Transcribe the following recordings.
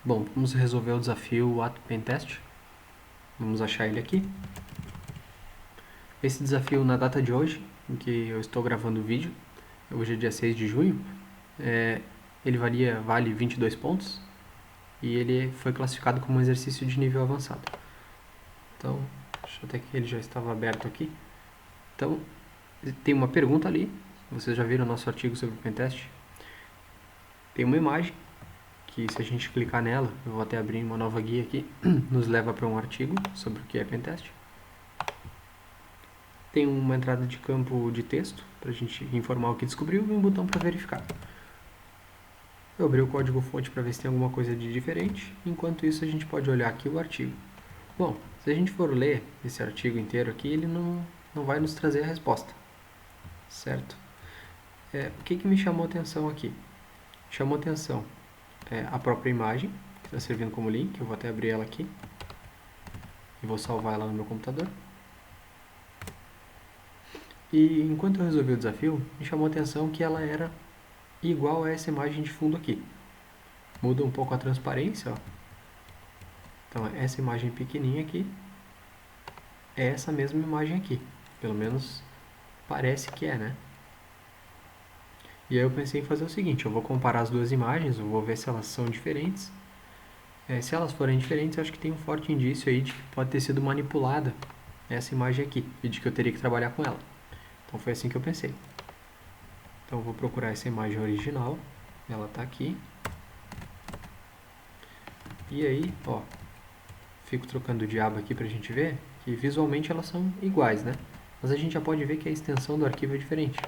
Bom, vamos resolver o desafio Ato Pentest. Vamos achar ele aqui. Esse desafio, na data de hoje, em que eu estou gravando o vídeo, hoje é dia 6 de junho, ele vale 22 pontos e ele foi classificado como um exercício de nível avançado. Então, deixa eu até que ele já estava aberto aqui. Então, tem uma pergunta ali, vocês já viram o nosso artigo sobre o Pentest. Tem uma imagem, que se a gente clicar nela, eu vou até abrir uma nova guia aqui, nos leva para um artigo sobre o que é Pentest. Tem uma entrada de campo de texto, para a gente informar o que descobriu, e um botão para verificar. Eu abri o código-fonte para ver se tem alguma coisa de diferente, enquanto isso a gente pode olhar aqui o artigo. Bom, se a gente for ler esse artigo inteiro aqui, ele não vai nos trazer a resposta, certo? O que me chamou a atenção aqui? Chamou a atenção a própria imagem, que está servindo como link, eu vou até abrir ela aqui, e vou salvar ela no meu computador. E enquanto eu resolvi o desafio, me chamou a atenção que ela era igual a essa imagem de fundo aqui. Muda um pouco a transparência, ó. Então essa imagem pequenininha aqui é essa mesma imagem aqui. Pelo menos parece que é, né? E aí eu pensei em fazer o seguinte, eu vou comparar as duas imagens, eu vou ver se elas são diferentes. Se elas forem diferentes, eu acho que tem um forte indício aí de que pode ter sido manipulada essa imagem aqui, e de que eu teria que trabalhar com ela. Então foi assim que eu pensei. Então eu vou procurar essa imagem original, ela está aqui. E aí, ó, fico trocando o diabo aqui pra gente ver que visualmente elas são iguais, né? Mas a gente já pode ver que a extensão do arquivo é diferente.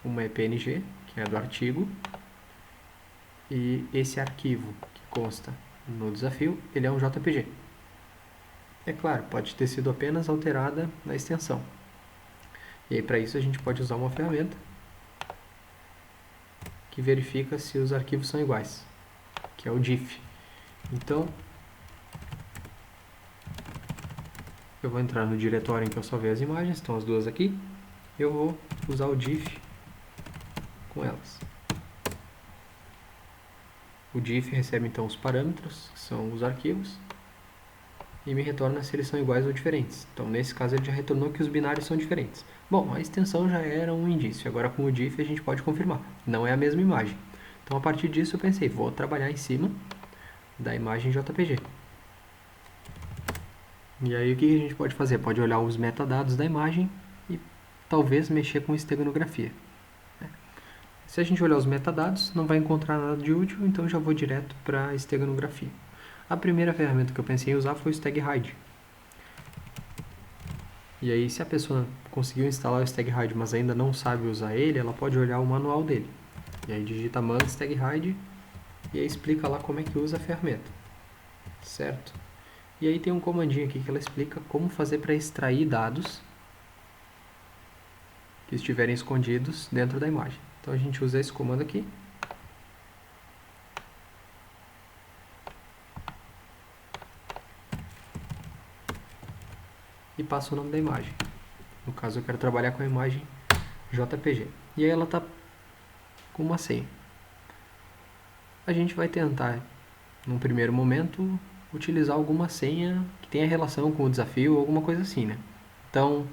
Uma é PNG, que é do artigo, e esse arquivo que consta no desafio, ele é um JPG. É claro, pode ter sido apenas alterada na extensão. E aí para isso a gente pode usar uma ferramenta que verifica se os arquivos são iguais, que é o diff. Então, eu vou entrar no diretório em que eu salvei as imagens, estão as duas aqui. Eu vou usar o diff com elas. O diff recebe então os parâmetros, que são os arquivos, e me retorna se eles são iguais ou diferentes. Então, nesse caso, ele já retornou que os binários são diferentes. Bom, a extensão já era um indício, agora com o diff a gente pode confirmar. Não é a mesma imagem. Então, a partir disso, eu pensei, vou trabalhar em cima da imagem JPG. E aí, o que a gente pode fazer? Pode olhar os metadados da imagem e talvez mexer com esteganografia. Se a gente olhar os metadados, não vai encontrar nada de útil, então eu já vou direto para a esteganografia. A primeira ferramenta que eu pensei em usar foi o StagHide. E aí, se a pessoa conseguiu instalar o StagHide, mas ainda não sabe usar ele, ela pode olhar o manual dele. E aí digita man StagHide e aí explica lá como é que usa a ferramenta. Certo? E aí tem um comandinho aqui que ela explica como fazer para extrair dados que estiverem escondidos dentro da imagem. Então a gente usa esse comando aqui. E passa o nome da imagem. No caso eu quero trabalhar com a imagem JPG. E aí ela está com uma senha. A gente vai tentar, num primeiro momento, utilizar alguma senha que tenha relação com o desafio ou alguma coisa assim, né? Então,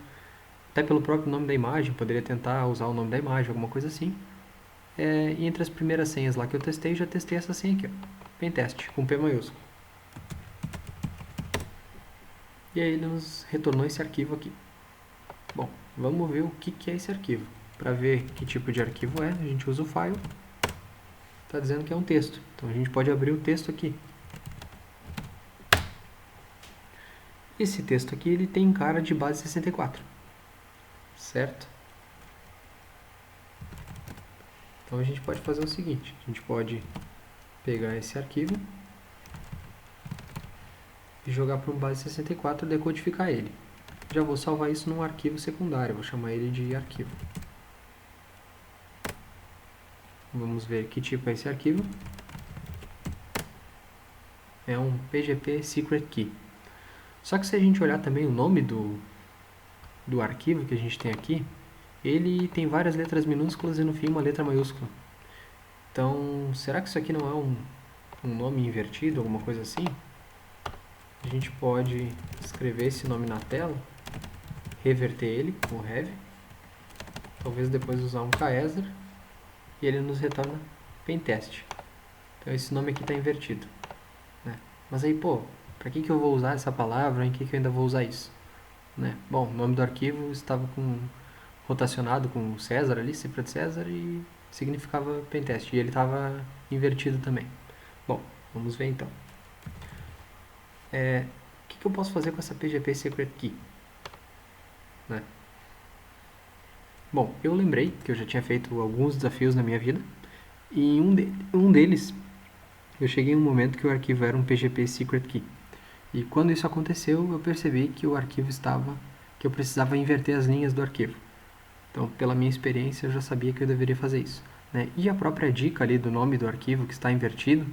até pelo próprio nome da imagem, poderia tentar usar o nome da imagem, alguma coisa assim. E entre as primeiras senhas lá que eu testei, já testei essa senha aqui, ó, Pentest, com P maiúsculo. E aí ele nos retornou esse arquivo aqui. Bom, vamos ver o que é esse arquivo. Para ver que tipo de arquivo é, a gente usa o file. Está dizendo que é um texto, então a gente pode abrir o texto aqui. Esse texto aqui ele tem cara de base 64, certo? Então a gente pode fazer o seguinte, a gente pode pegar esse arquivo e jogar para um base 64 e decodificar ele. Já vou salvar isso num arquivo secundário, vou chamar ele de arquivo. Vamos ver que tipo é esse arquivo. É um PGP Secret Key. Só que se a gente olhar também o nome do arquivo que a gente tem aqui, ele tem várias letras minúsculas e no fim uma letra maiúscula. Então, será que isso aqui não é um nome invertido, alguma coisa assim, a gente pode escrever esse nome na tela, reverter ele com o heavy, talvez depois usar um caesar e ele nos retorna pentest. Então esse nome aqui está invertido, né? Mas aí, pô, para que eu vou usar essa palavra? Em que eu ainda vou usar isso? Né? Bom, o nome do arquivo estava rotacionado com o César ali, cifra de César, e significava pentest. E ele estava invertido também. Bom, vamos ver então. O que eu posso fazer com essa PGP Secret Key? Né? Bom, eu lembrei que eu já tinha feito alguns desafios na minha vida, e um deles, eu cheguei em um momento que o arquivo era um PGP Secret Key. E quando isso aconteceu, eu percebi que o arquivo que eu precisava inverter as linhas do arquivo. Então, pela minha experiência, eu já sabia que eu deveria fazer isso, né? E a própria dica ali do nome do arquivo que está invertido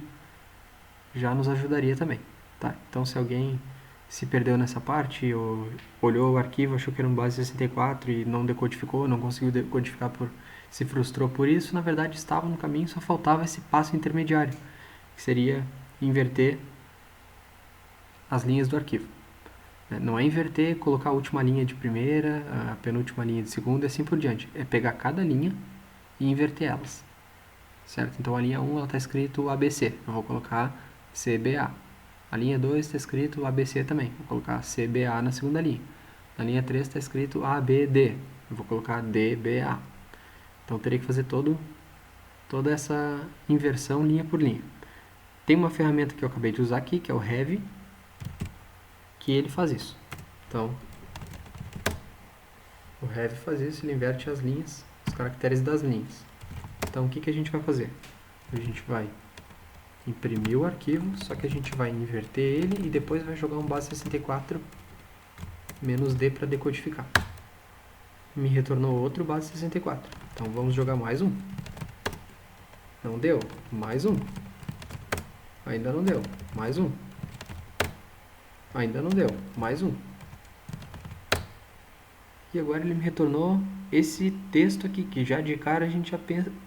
já nos ajudaria também, tá? Então, se alguém se perdeu nessa parte, ou olhou o arquivo, achou que era um base 64 e não decodificou, não conseguiu decodificar, se frustrou por isso, na verdade estava no caminho, só faltava esse passo intermediário, que seria inverter as linhas do arquivo. Não é inverter, colocar a última linha de primeira, a penúltima linha de segunda e assim por diante. É pegar cada linha e inverter elas. Certo? Então a linha 1 está escrito ABC, eu vou colocar CBA. A linha 2 está escrito ABC também, vou colocar CBA na segunda linha. Na linha 3 está escrito ABD, eu vou colocar DBA. Então teria que fazer toda essa inversão linha por linha. Tem uma ferramenta que eu acabei de usar aqui, que é o Heavy, que ele faz isso. Então, o Heavy faz isso, ele inverte as linhas, os caracteres das linhas. Então, o que a gente vai fazer? A gente vai imprimir o arquivo, só que a gente vai inverter ele e depois vai jogar um base 64 menos D para decodificar. Me retornou outro base 64. Então, vamos jogar mais um. Não deu. Mais um. Ainda não deu. Mais um. Ainda não deu. Mais um. E agora ele me retornou esse texto aqui, que já de cara a gente já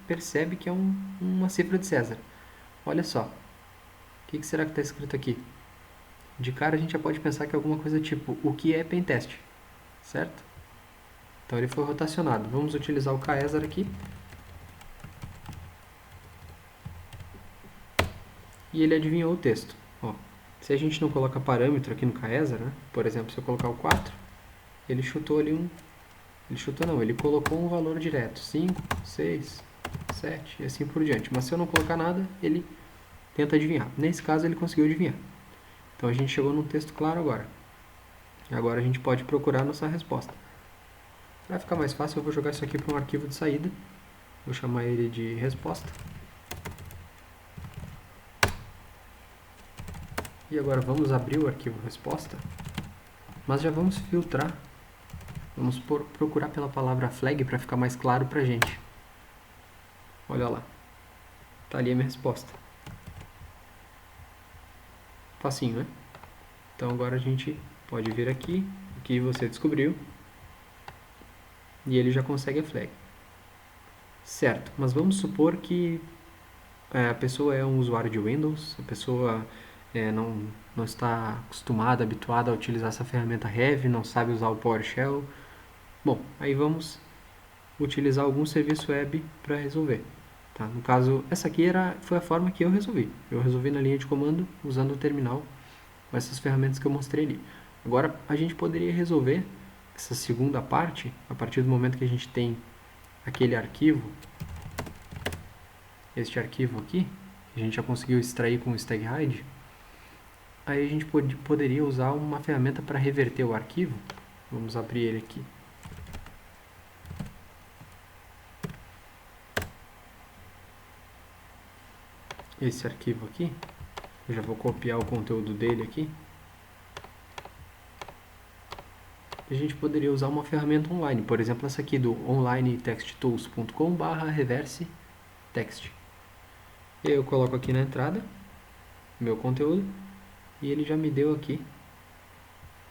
percebe que é uma cifra de César. Olha só. O que será que está escrito aqui? De cara a gente já pode pensar que é alguma coisa tipo, o que é pentest? Certo? Então ele foi rotacionado. Vamos utilizar o caesar aqui. E ele adivinhou o texto. Ó, se a gente não coloca parâmetro aqui no caesar, né? Por exemplo, se eu colocar o 4, ele chutou ali Ele chutou não, ele colocou um valor direto. 5, 6, 7 e assim por diante. Mas se eu não colocar nada, ele tenta adivinhar. Nesse caso ele conseguiu adivinhar. Então a gente chegou num texto claro agora. Agora a gente pode procurar a nossa resposta. Para ficar mais fácil, eu vou jogar isso aqui para um arquivo de saída. Vou chamar ele de resposta. E agora vamos abrir o arquivo resposta. Mas já vamos filtrar. Vamos procurar pela palavra flag para ficar mais claro para a gente. Olha lá. Tá ali a minha resposta. Facinho, né? Então agora a gente pode vir aqui, o que você descobriu, e ele já consegue a flag. Certo, mas vamos supor que a pessoa é um usuário de Windows, a pessoa não está acostumada, habituada a utilizar essa ferramenta Heavy, não sabe usar o PowerShell. Bom, aí vamos utilizar algum serviço web para resolver. Tá? No caso, essa aqui foi a forma que eu resolvi. Eu resolvi na linha de comando usando o terminal com essas ferramentas que eu mostrei ali. Agora, a gente poderia resolver essa segunda parte a partir do momento que a gente tem aquele arquivo, este arquivo aqui, que a gente já conseguiu extrair com o staghide. Aí a gente poderia usar uma ferramenta para reverter o arquivo. Vamos abrir ele aqui. Esse arquivo aqui, eu já vou copiar o conteúdo dele aqui. A gente poderia usar uma ferramenta online, por exemplo essa aqui do onlinetexttools.com/reverse text. Eu coloco aqui na entrada meu conteúdo e ele já me deu aqui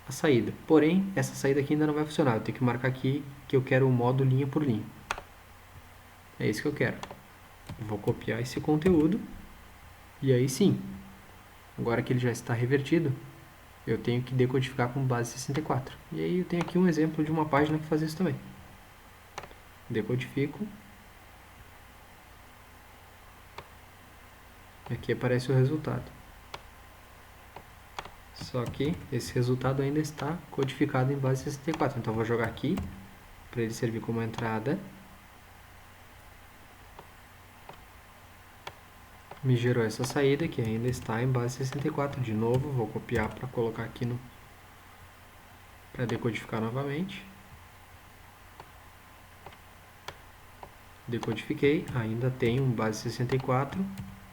a saída. Porém, essa saída aqui ainda não vai funcionar. Eu tenho que marcar aqui que eu quero o modo linha por linha. É isso que eu quero. Vou copiar esse conteúdo E aí sim, agora que ele já está revertido, eu tenho que decodificar com base 64. E aí eu tenho aqui um exemplo de uma página que faz isso também. Decodifico. Aqui aparece o resultado. Só que esse resultado ainda está codificado em base 64. Então eu vou jogar aqui para ele servir como entrada. Me gerou essa saída que ainda está em base 64. De novo, vou copiar para colocar aqui para decodificar novamente. Decodifiquei, ainda tenho um base 64.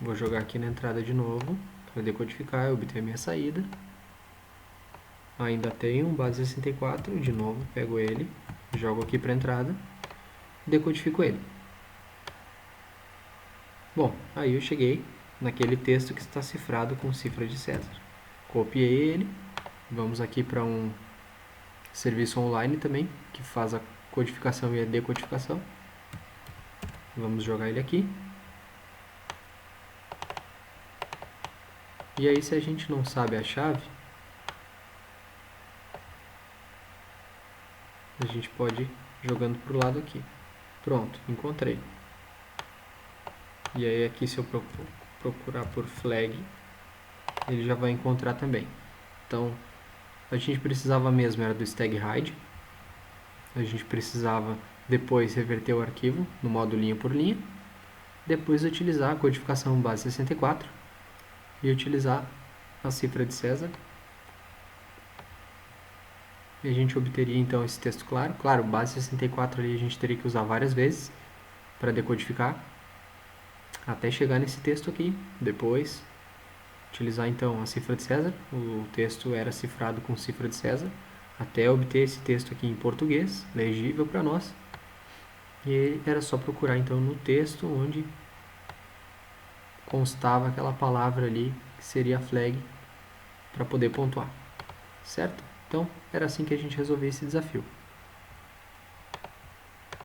Vou jogar aqui na entrada de novo para decodificar e obter a minha saída. Ainda tenho um base 64, de novo pego ele, jogo aqui para entrada, decodifico ele. Bom, aí eu cheguei naquele texto que está cifrado com cifra de César. Copiei ele, vamos aqui para um serviço online também, que faz a codificação e a decodificação. Vamos jogar ele aqui. E aí, se a gente não sabe a chave, a gente pode ir jogando para o lado aqui. Pronto, encontrei. E aí aqui, se eu procurar por flag, ele já vai encontrar também. Então, a gente precisava mesmo era do stag hide. A gente precisava depois reverter o arquivo no modo linha por linha. Depois utilizar a codificação base 64 e utilizar a cifra de César. E a gente obteria então esse texto claro. Claro, base 64 ali a gente teria que usar várias vezes para decodificar, até chegar nesse texto aqui. Depois utilizar então a cifra de César. O texto era cifrado com cifra de César, até obter esse texto aqui em português, legível para nós. E era só procurar então no texto onde constava aquela palavra ali, que seria a flag, para poder pontuar. Certo? Então, era assim que a gente resolvia esse desafio.